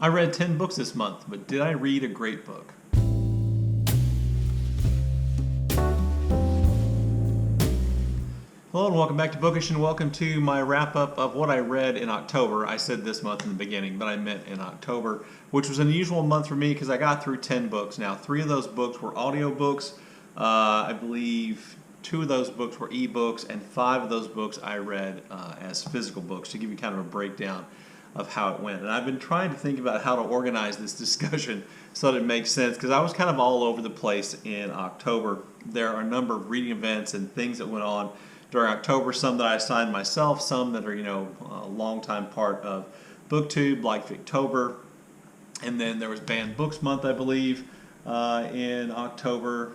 I read 10 books this month, but did I read a great book? Hello and welcome back to Bookish, and welcome to my wrap-up of what I read in October. I said this month in the beginning, but I meant in October, which was an unusual month for me because I got through 10 books. Now, 3 of those books were audiobooks. I believe 2 of those books were ebooks, and 5 of those books I read as physical books, to give you kind of a breakdown of how it went. And I've been trying to think about how to organize this discussion so that it makes sense, because I was kind of all over the place in October. There are a number of reading events and things that went on during October, some that I assigned myself, some that are, a long-time part of BookTube, like Victober. And then there was Banned Books Month, I believe, in October.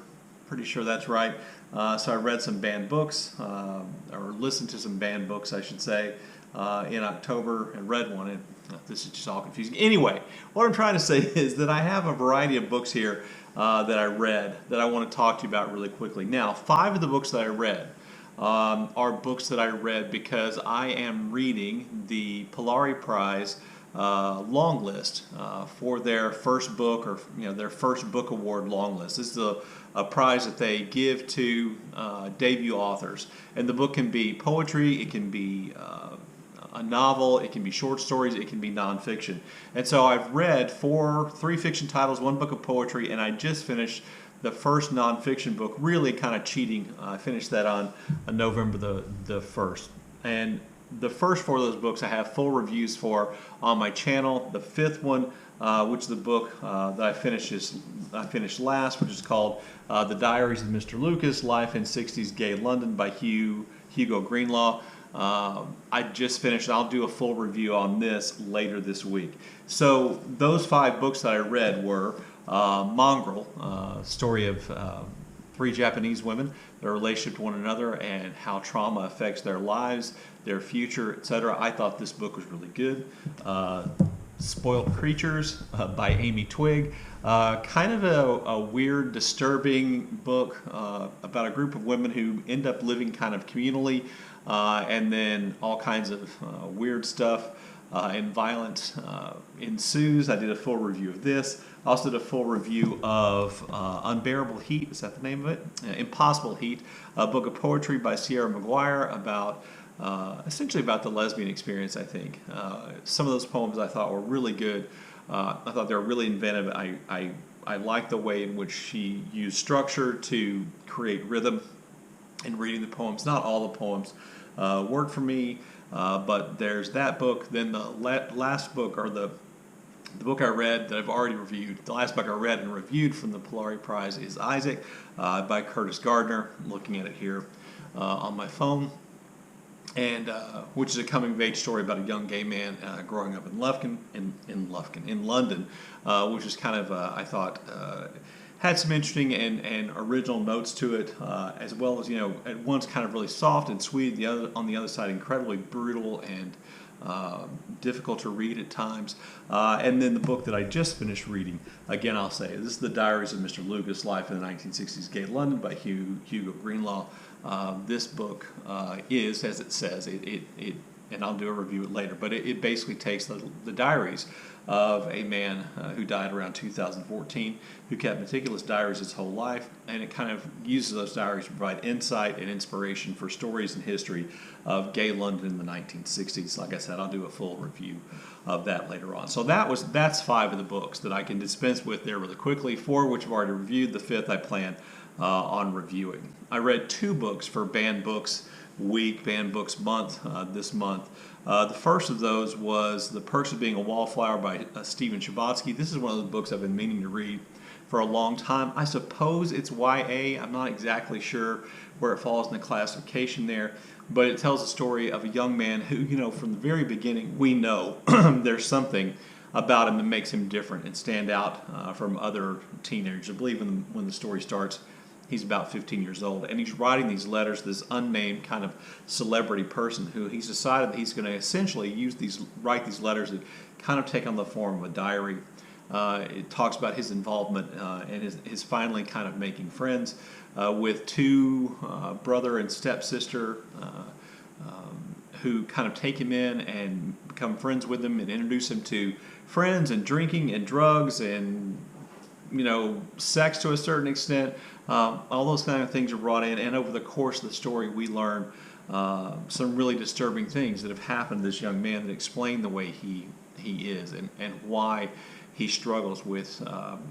Pretty sure that's right. So I read some banned books, or listened to some banned books, I should say, in October, and read one. And this is just all confusing. Anyway, what I'm trying to say is that I have a variety of books here that I read that I want to talk to you about really quickly. Now, 5 of the books that I read are books that I read because I am reading the Polari Prize Longlist for their first book, or their first book award Longlist. This is a prize that they give to debut authors, and the book can be poetry, it can be a novel, it can be short stories, it can be nonfiction. And so I've read 3 fiction titles, 1 book of poetry, and I just finished the first nonfiction book, really kind of cheating. I finished that on November the 1st. And the first 4 of those books I have full reviews for on my channel. The 5th one, which is the book that I finished last, which is called The Diaries of Mr. Lucas, Life in 60s Gay London by Hugo Greenlaw. I just finished. I'll do a full review on this later this week. So those 5 books that I read were Mongrel, story of 3 Japanese women, their relationship to one another, and how trauma affects their lives, their future, etc. I thought this book was really good. Spoiled Creatures by Amy Twigg. Kind of a weird, disturbing book about a group of women who end up living kind of communally, and then all kinds of weird stuff and violence ensues. I did a full review of this. I also did a full review of Unbearable Heat. Is that the name of it? Impossible Heat, a book of poetry by Sierra Maguire about essentially about the lesbian experience, I think. Some of those poems I thought were really good. I thought they were really inventive. I liked the way in which she used structure to create rhythm in reading the poems. Not all the poems worked for me, but there's that book. Then the last book, or the book I read that I've already reviewed, the last book I read and reviewed from the Polari Prize is Isaac by Curtis Gardner. I'm looking at it here on my phone, and which is a coming-of-age story about a young gay man growing up in London, which is kind of, I thought, had some interesting and original notes to it, as well as, at once kind of really soft and sweet, on the other side incredibly brutal and difficult to read at times. And then the book that I just finished reading, again I'll say, this is The Diaries of Mr. Lucas, Life in the 1960s Gay London by Hugo Greenlaw. This book is, as it says, and I'll do a review it later, but it basically takes the diaries of a man who died around 2014, who kept meticulous diaries his whole life, and it kind of uses those diaries to provide insight and inspiration for stories and history of gay London in the 1960s. Like I said, I'll do a full review of that later on. So that's 5 of the books that I can dispense with there really quickly, 4 which I've already reviewed. The 5th I plan on reviewing. I read 2 books for Banned Books Week, Banned Books Month this month. The first of those was The Perks of Being a Wallflower by Stephen Chabotsky. This is one of the books I've been meaning to read for a long time. I suppose it's YA. I'm not exactly sure where it falls in the classification there, but it tells the story of a young man who, from the very beginning, we know there's something about him that makes him different and stand out from other teenagers. I believe when the story starts, he's about 15 years old, and he's writing these letters to this unnamed kind of celebrity person who he's decided that he's going to essentially write these letters that kind of take on the form of a diary. It talks about his involvement and his finally kind of making friends with 2 brother and stepsister who kind of take him in and become friends with him and introduce him to friends and drinking and drugs and, sex to a certain extent. All those kind of things are brought in, and over the course of the story, we learn some really disturbing things that have happened to this young man that explain the way he is, and why he struggles with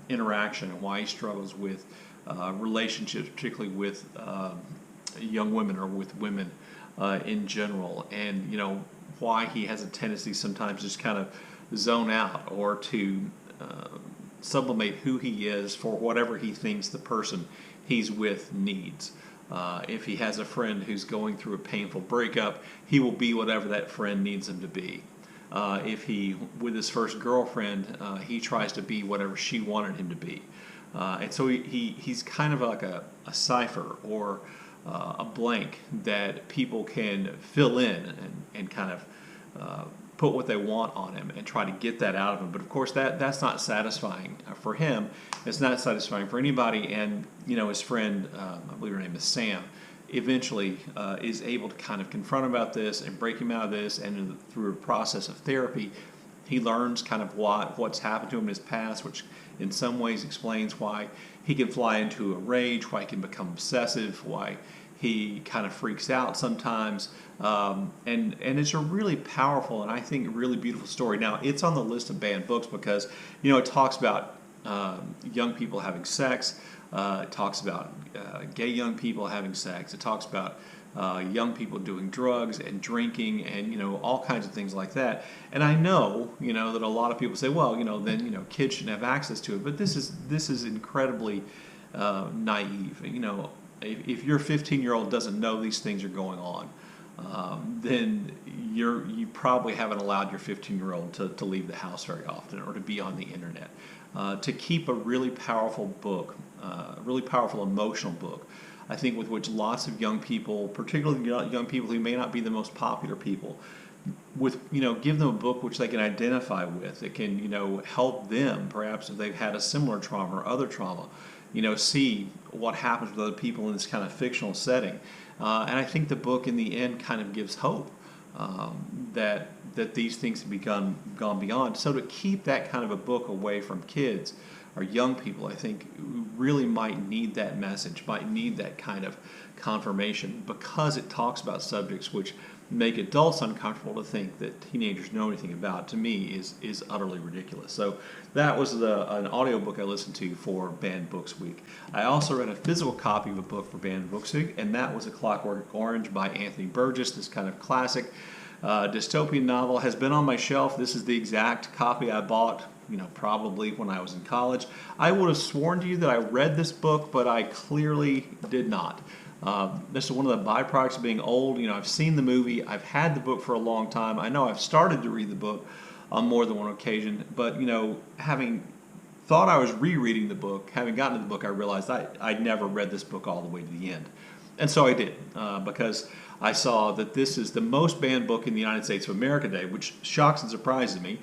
interaction, and why he struggles with relationships, particularly with young women or with women in general, and why he has a tendency sometimes just kind of zone out or to sublimate who he is for whatever he thinks the person he's with needs. If he has a friend who's going through a painful breakup, he will be whatever that friend needs him to be. If he, with his first girlfriend, he tries to be whatever she wanted him to be. And so he's kind of like a cipher or a blank that people can fill in and kind of put what they want on him and try to get that out of him. But of course, that's not satisfying for him. It's not satisfying for anybody. And his friend, I believe her name is Sam, eventually is able to kind of confront him about this and break him out of this. And through a process of therapy, he learns kind of what's happened to him in his past, which in some ways explains why he can fly into a rage, why he can become obsessive, why he kind of freaks out sometimes, and it's a really powerful and I think really beautiful story. Now, it's on the list of banned books because it talks about young people having sex, it talks about gay young people having sex, it talks about young people doing drugs and drinking and all kinds of things like that. And I know that a lot of people say, well, then kids shouldn't have access to it, but this is incredibly naive. If your 15-year-old doesn't know these things are going on, then you probably haven't allowed your 15-year-old to leave the house very often or to be on the internet. To keep a really powerful book, a really powerful emotional book, I think with which lots of young people, particularly young people who may not be the most popular people, give them a book which they can identify with. It can help them, perhaps if they've had a similar trauma or other trauma, see what happens with other people in this kind of fictional setting. And I think the book in the end kind of gives hope that these things have gone beyond. So to keep that kind of a book away from kids or young people, I think really might need that message, might need that kind of confirmation, because it talks about subjects which make adults uncomfortable to think that teenagers know anything about, to me is utterly ridiculous. So that was an audiobook I listened to for Banned Books Week. I also read a physical copy of a book for Banned Books Week, and that was A Clockwork Orange by Anthony Burgess. This kind of classic dystopian novel has been on my shelf. This is the exact copy I bought probably when I was in college. I would have sworn to you that I read this book, but I clearly did not. This is one of the byproducts of being old. I've seen the movie. I've had the book for a long time. I know I've started to read the book on more than one occasion, but having thought I was rereading the book, having gotten to the book, I realized I'd never read this book all the way to the end. And so I did, because I saw that this is the most banned book in the United States of America today, which shocks and surprises me,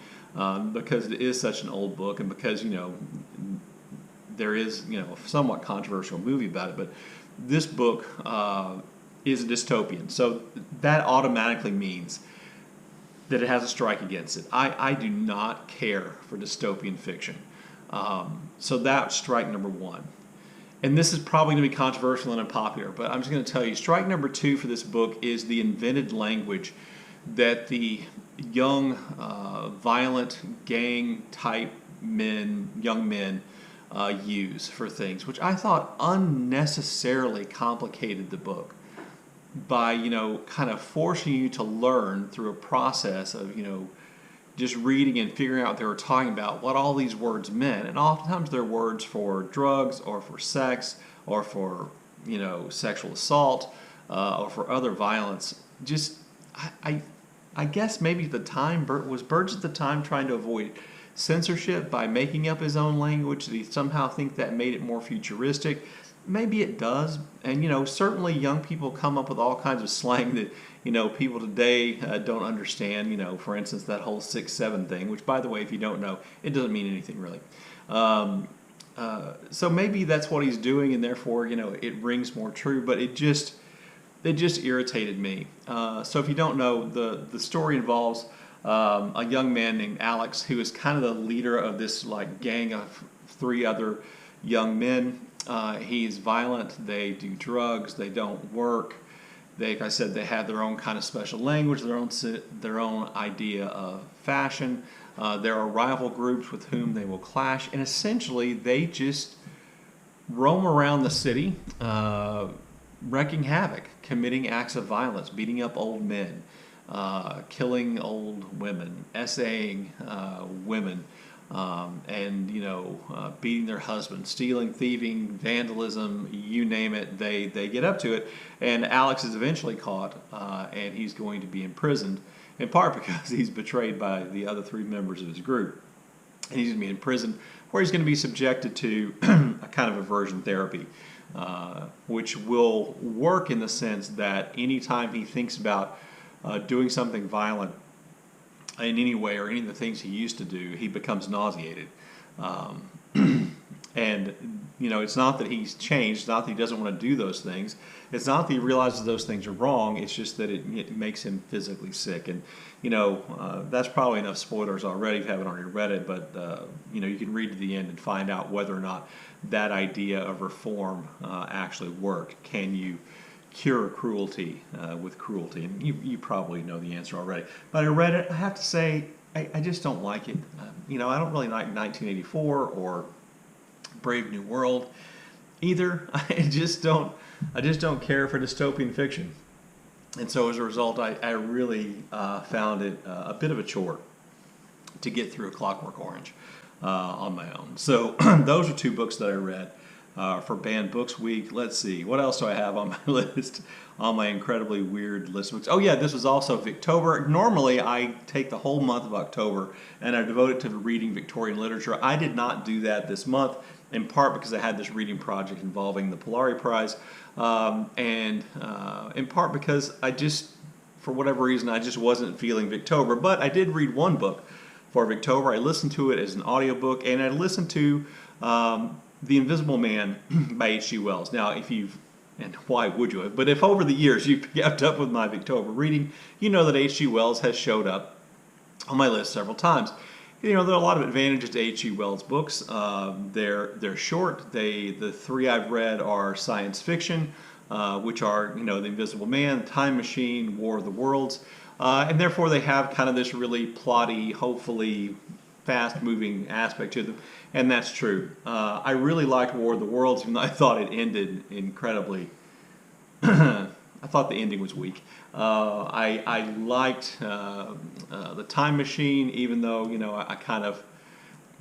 because it is such an old book, and because there is a somewhat controversial movie about it. But this book is a dystopian, so that automatically means that it has a strike against it. I do not care for dystopian fiction, so that's strike number one. And this is probably going to be controversial and unpopular, but I'm just going to tell you, strike number two for this book is the invented language that the young, violent, gang-type young men use for things, which I thought unnecessarily complicated the book by, kind of forcing you to learn through a process of, just reading and figuring out what they were talking about, what all these words meant. And oftentimes they're words for drugs or for sex or for, sexual assault or for other violence. Just, I guess maybe at the time, was Burgess at the time trying to avoid censorship by making up his own language? Did he somehow think that made it more futuristic? Maybe it does. And, certainly young people come up with all kinds of slang that, people today don't understand. For instance, that whole 6-7 thing, which, by the way, if you don't know, it doesn't mean anything really. So maybe that's what he's doing, and therefore, it rings more true. But it just irritated me. So if you don't know, the story involves a young man named Alex, who is kind of the leader of this like gang of 3 other young men. He's violent. They do drugs. They don't work. They, like I said, they have their own kind of special language, their own idea of fashion. There are rival groups with whom they will clash, and essentially they just roam around the city, wreaking havoc, committing acts of violence, beating up old men, killing old women, essaying women, and beating their husbands, stealing, thieving, vandalism, you name it, they get up to it. And Alex is eventually caught, and he's going to be imprisoned, in part because he's betrayed by the other 3 members of his group. And he's going to be in prison where he's going to be subjected to a kind of aversion therapy, which will work in the sense that anytime he thinks about doing something violent in any way or any of the things he used to do, he becomes nauseated. And, it's not that he's changed, it's not that he doesn't want to do those things. It's not that he realizes those things are wrong, it's just that it makes him physically sick. And, that's probably enough spoilers already if you haven't already read it, but, you can read to the end and find out whether or not that idea of reform actually worked. Can you cure cruelty with cruelty? And you probably know the answer already. But I read it, I have to say, I just don't like it. I don't really like 1984 or Brave New World either. I just don't care for dystopian fiction. And so as a result, I really found it a bit of a chore to get through A Clockwork Orange on my own. So those are 2 books that I read for Banned Books Week. Let's see, what else do I have on my list, on my incredibly weird list of books? Oh yeah, this was also Victober. Normally I take the whole month of October and I devote it to reading Victorian literature. I did not do that this month, in part because I had this reading project involving the Polari Prize, and in part because I just, for whatever reason, I just wasn't feeling Victober. But I did read 1 book for Victober. I listened to it as an audiobook, and I listened to The Invisible Man by H.G. Wells. Now, and why would you have, but if over the years you've kept up with my Victober reading, you know that H.G. Wells has showed up on my list several times. There are a lot of advantages to H.G. Wells books. They're short. The 3 I've read are science fiction, which are, The Invisible Man, Time Machine, War of the Worlds, and therefore they have kind of this really plotty, hopefully fast-moving aspect to them, and that's true. I really liked War of the Worlds, even though I thought it ended incredibly. I thought the ending was weak. I liked the Time Machine, even though I kind of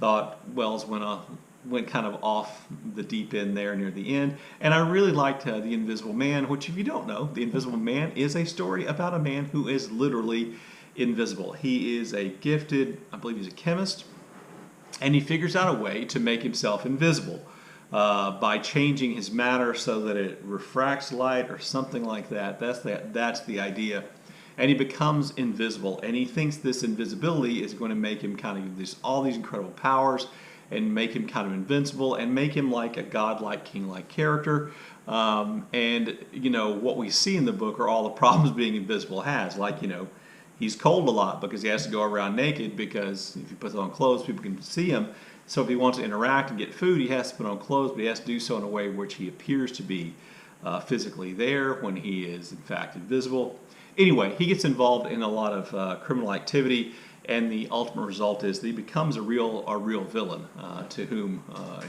thought Wells went kind of off the deep end there near the end. And I really liked The Invisible Man, which, if you don't know, The Invisible Man is a story about a man who is literally invisible. He is a gifted, I believe he's a chemist, and he figures out a way to make himself invisible by changing his matter so that it refracts light or something like that. That's the idea. And he becomes invisible, and he thinks this invisibility is going to make him kind of all these incredible powers and make him kind of invincible and make him like a godlike, king-like character. And what we see in the book are all the problems being invisible has. Like, he's cold a lot because he has to go around naked, because if he puts on clothes, people can see him. So if he wants to interact and get food, he has to put on clothes, but he has to do so in a way which he appears to be physically there when he is, in fact, invisible. Anyway, he gets involved in a lot of criminal activity, and the ultimate result is that he becomes a real villain to whom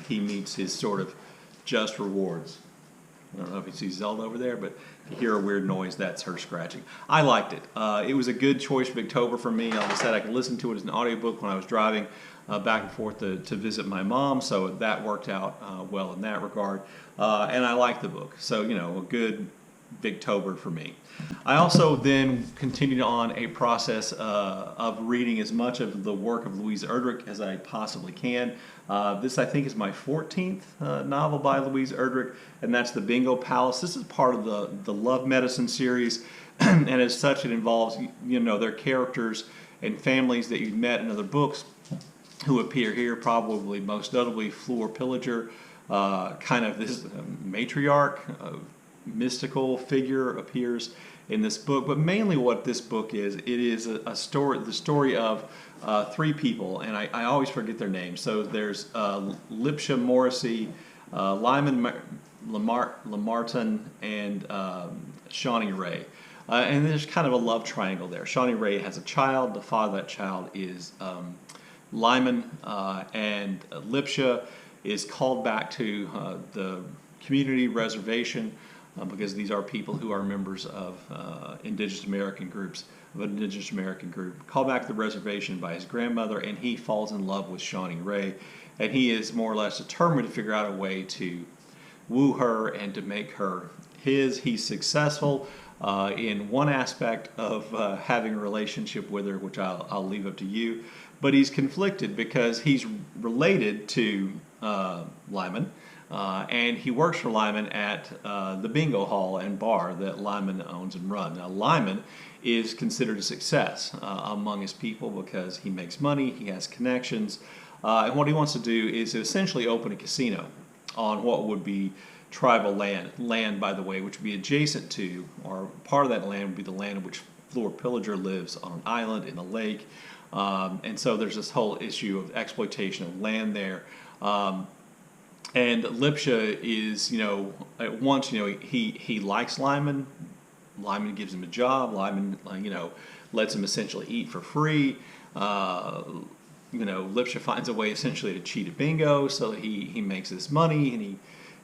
he meets his sort of just rewards. I don't know if you see Zelda over there, but if you hear a weird noise, that's her scratching. I liked it. It was a good choice for Victober for me. Like I said, I could listen to it as an audiobook when I was driving back and forth to visit my mom, so that worked out well in that regard. And I liked the book. So, a good Victober for me. I also then continued on a process of reading as much of the work of Louise Erdrich as I possibly can. This, I think, is my 14th novel by Louise Erdrich, and that's The Bingo Palace. This is part of the Love Medicine series, and as such, it involves their characters and families that you've met in other books who appear here, probably most notably Fleur Pillager, kind of this matriarch, mystical figure appears in this book. But mainly what this book is, it is a story, the story of three people, and I always forget their names. So there's Lipsha Morrissey, Lyman Lamartin, and Shawnee Ray. And there's kind of a love triangle there. Shawnee Ray has a child. The father of that child is Lyman, and Lipsha is called back to the community reservation because these are people who are members of Indigenous American groups, called back to the reservation by his grandmother, and he falls in love with Shawnee Ray, and he is more or less determined to figure out a way to woo her and to make her his. He's successful in one aspect of having a relationship with her, which I'll leave up to you, but he's conflicted because he's related to Lyman, and he works for Lyman at the bingo hall and bar that Lyman owns and runs. Now, Lyman is considered a success among his people because he makes money, he has connections, and what he wants to do is essentially open a casino on what would be tribal land, by the way, which would be adjacent to, or part of that land would be the land in which Floor Pillager lives on an island in a lake. And so there's this whole issue of exploitation of land there. And Lipsha is, at once, he likes Lyman. Lyman gives him a job. Lyman, lets him essentially eat for free. Lipsha finds a way essentially to cheat at bingo so that he makes this money, and he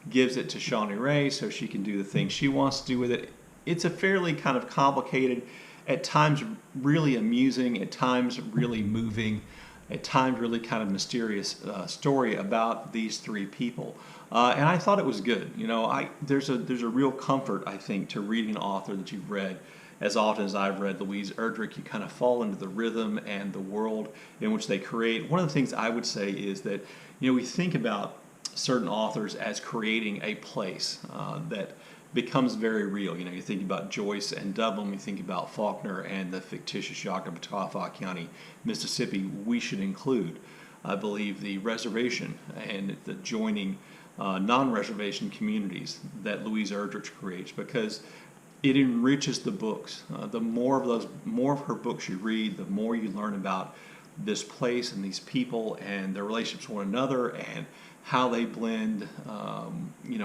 gives it to Shawnee Ray so she can do the things she wants to do with it. It's a fairly kind of complicated, at times really amusing, at times really moving, at times really kind of mysterious story about these three people. And I thought it was good. There's a real comfort, I think, to reading an author that you've read. As often as I've read Louise Erdrich, you kind of fall into the rhythm and the world in which they create. One of the things I would say is that, we think about certain authors as creating a place that becomes very real. You think about Joyce and Dublin, you think about Faulkner and the fictitious Yakima County, Mississippi. We should include, I believe, the reservation and the joining non-reservation communities that Louise Erdrich creates, because it enriches the books. The more of her books you read, the more you learn about this place and these people and their relationships with one another, and how they blend,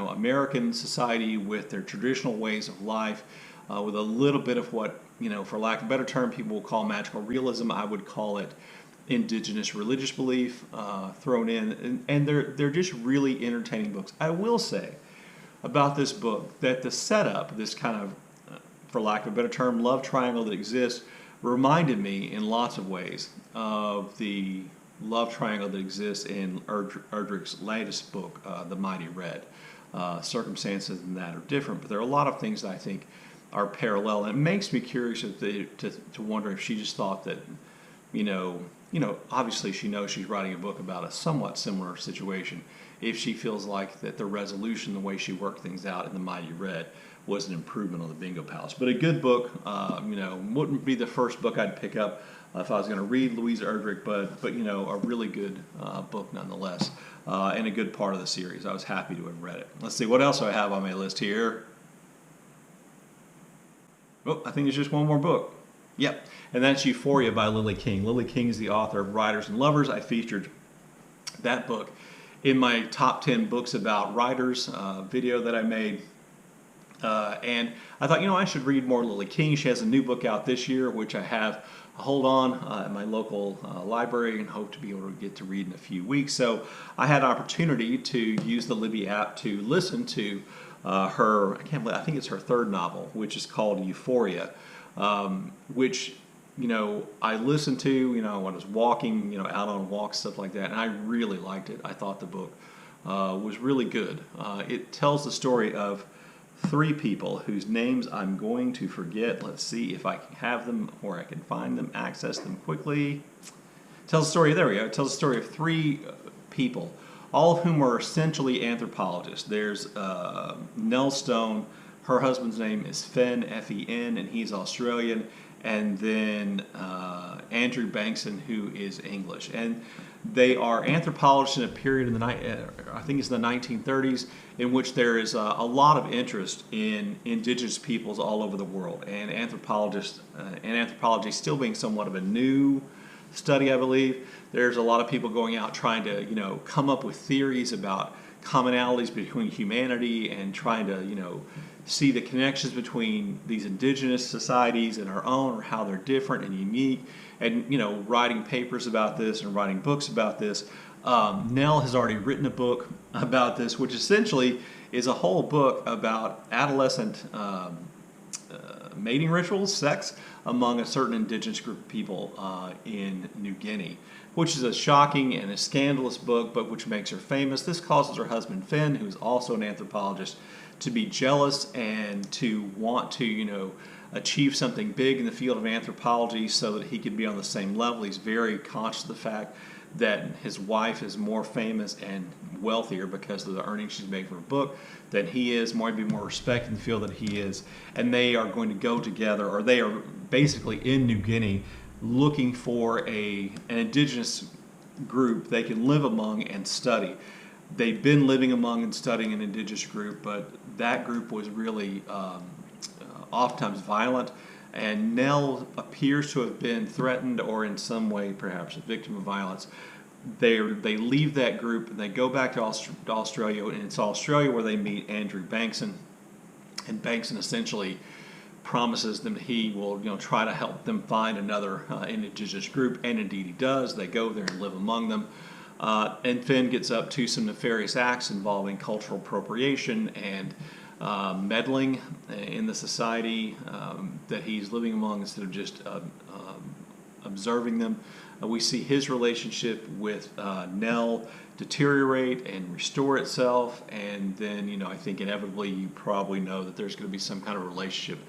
American society with their traditional ways of life, with a little bit of what, for lack of a better term, people will call magical realism. I would call it indigenous religious belief thrown in, and they're just really entertaining books. I will say about this book that the setup, this kind of, for lack of a better term, love triangle that exists, reminded me in lots of ways of the love triangle that exists in Erdrich's latest book, The Mighty Red. Circumstances in that are different, but there are a lot of things that I think are parallel, and it makes me curious to wonder if she just thought that, obviously she knows she's writing a book about a somewhat similar situation. If she feels like that the resolution, the way she worked things out in The Mighty Red, was an improvement on the Bingo Palace. But a good book, wouldn't be the first book I'd pick up if I was going to read Louise Erdrich, but a really good book nonetheless, and a good part of the series. I was happy to have read it. Let's see, what else do I have on my list here? Oh, I think there's just one more book. Yep, and that's Euphoria by Lily King. Lily King is the author of Writers and Lovers. I featured that book in my top 10 books about writers video that I made. And I thought, I should read more Lily King. She has a new book out this year, which I have a hold on at my local library and hope to be able to get to read in a few weeks. So I had an opportunity to use the Libby app to listen to her, I think it's her third novel, which is called Euphoria, which, I listened to, when I was walking, out on walks, stuff like that, and I really liked it. I thought the book was really good. It tells the story of three people whose names I'm going to forget. Let's see if I can have them or I can find them, access them quickly. Tells the story, there we go. It tells the story of three people, all of whom are essentially anthropologists. There's Nell Stone, her husband's name is Fen, F-E-N, and he's Australian, and then Andrew Bankson, who is English. And They are anthropologists in a period in the I think it's the 1930s, in which there is a lot of interest in indigenous peoples all over the world, and anthropology still being somewhat of a new study, I believe. There's a lot of people going out trying to come up with theories about commonalities between humanity and trying to see the connections between these indigenous societies and our own, or how they're different and unique, and writing papers about this and writing books about this. Nell has already written a book about this, which essentially is a whole book about adolescent mating rituals, sex, among a certain indigenous group of people in New Guinea, which is a shocking and a scandalous book, but which makes her famous. This causes her husband Finn, who is also an anthropologist, to be jealous and to want to, achieve something big in the field of anthropology so that he could be on the same level. He's very conscious of the fact that his wife is more famous and wealthier because of the earnings she's made from her book than he is, maybe more respect in the field that he is. And they are going to go together, or they are basically in New Guinea looking for an indigenous group they can live among and study. They've been living among and studying an indigenous group, but that group was really oftentimes violent, and Nell appears to have been threatened or in some way perhaps a victim of violence. They leave that group and they go back to Australia, and it's Australia where they meet Andrew Bankson, and Bankson essentially promises them he will try to help them find another indigenous group, and indeed he does. They go there and live among them. And Finn gets up to some nefarious acts involving cultural appropriation and meddling in the society that he's living among instead of just observing them. We see his relationship with Nell deteriorate and restore itself, and then I think inevitably you probably know that there's going to be some kind of relationship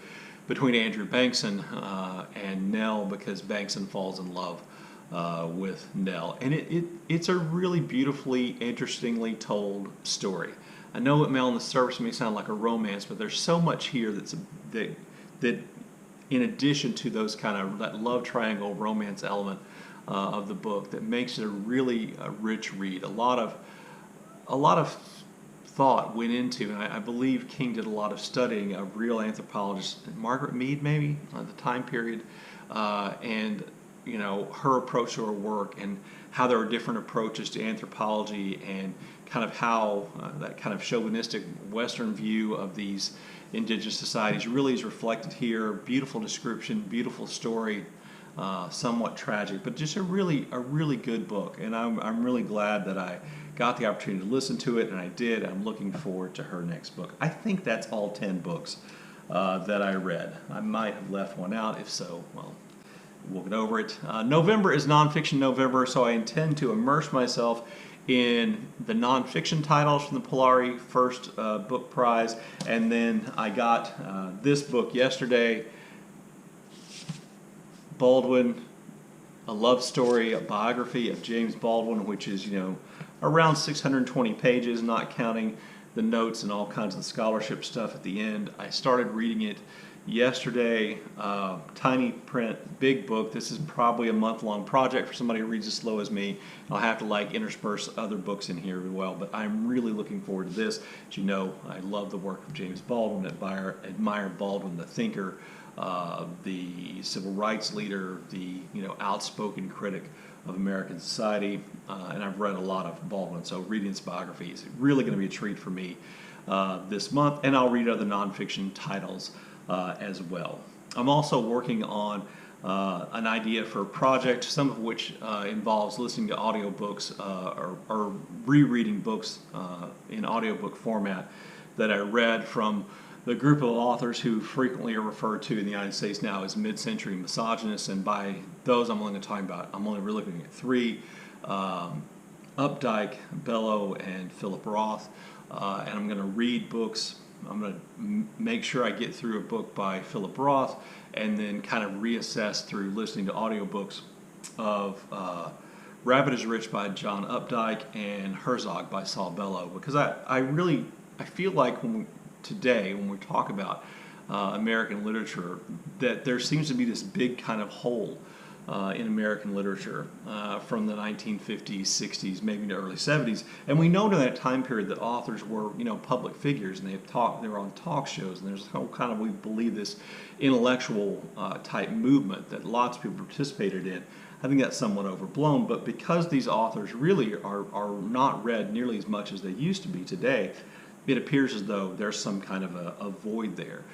between Andrew Bankson and Nell, because Bankson falls in love with Nell, and it's a really beautifully, interestingly told story. I know it may on the surface may sound like a romance, but there's so much here that in addition to those that love triangle romance element of the book, that makes it a really rich read. A lot of thought went into, and I believe King did a lot of studying of real anthropologists, Margaret Mead maybe at the time period, and her approach to her work, and how there are different approaches to anthropology, and kind of how that kind of chauvinistic Western view of these indigenous societies really is reflected here. Beautiful description, beautiful story, somewhat tragic, but just a really good book. And I'm really glad that I got the opportunity to listen to it, and I did. I'm looking forward to her next book. I think that's all 10 books that I read. I might have left one out. If so, well, we'll get over it. November is nonfiction November, so I intend to immerse myself in the nonfiction titles from the Polari first book prize, and then I got this book yesterday, Baldwin, a love story, a biography of James Baldwin, which is around 620 pages, not counting the notes and all kinds of scholarship stuff at the end. I started reading it yesterday. Tiny print, big book. This is probably a month-long project for somebody who reads as slow as me. I'll have to intersperse other books in here as well, but I'm really looking forward to this. As you know, I love the work of James Baldwin, admire Baldwin, the thinker, the civil rights leader, the outspoken critic of American society, and I've read a lot of Baldwin, so reading his biography is really going to be a treat for me this month, and I'll read other nonfiction titles as well. I'm also working on an idea for a project, some of which involves listening to audiobooks or rereading books in audiobook format that I read from the group of authors who frequently are referred to in the United States now as mid-century misogynists, and by those I'm only really looking at three, Updike, Bellow, and Philip Roth, and I'm going to read books. I'm going to make sure I get through a book by Philip Roth, and then kind of reassess through listening to audiobooks of Rabbit is Rich by John Updike and Herzog by Saul Bellow, because I feel like today when we talk about American literature, that there seems to be this big kind of hole in American literature from the 1950s, 60s, maybe the early 70s. And we know during that time period that authors were, public figures, and they were on talk shows, and there's kind of, we believe, this intellectual type movement that lots of people participated in. I think that's somewhat overblown, but because these authors really are not read nearly as much as they used to be today, it appears as though there's some kind of a void there.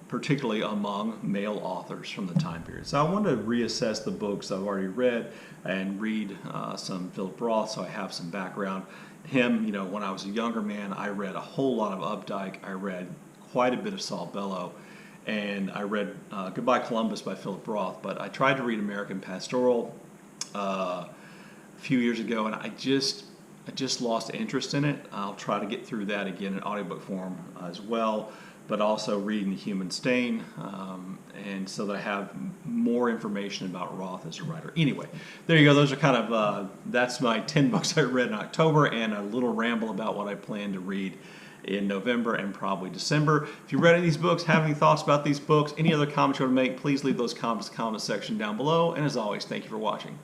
Particularly among male authors from the time period. So I wanted to reassess the books I've already read and read some Philip Roth, so I have some background. Him, when I was a younger man, I read a whole lot of Updike. I read quite a bit of Saul Bellow, and I read Goodbye Columbus by Philip Roth, but I tried to read American Pastoral a few years ago, and I just lost interest in it. I'll try to get through that again in audiobook form as well, but also reading The Human Stain, and so that I have more information about Roth as a writer. Anyway, there you go. Those are kind of, that's my 10 books I read in October, and a little ramble about what I plan to read in November and probably December. If you read any of these books, have any thoughts about these books, any other comments you want to make, please leave those comments in the comment section down below. And as always, thank you for watching.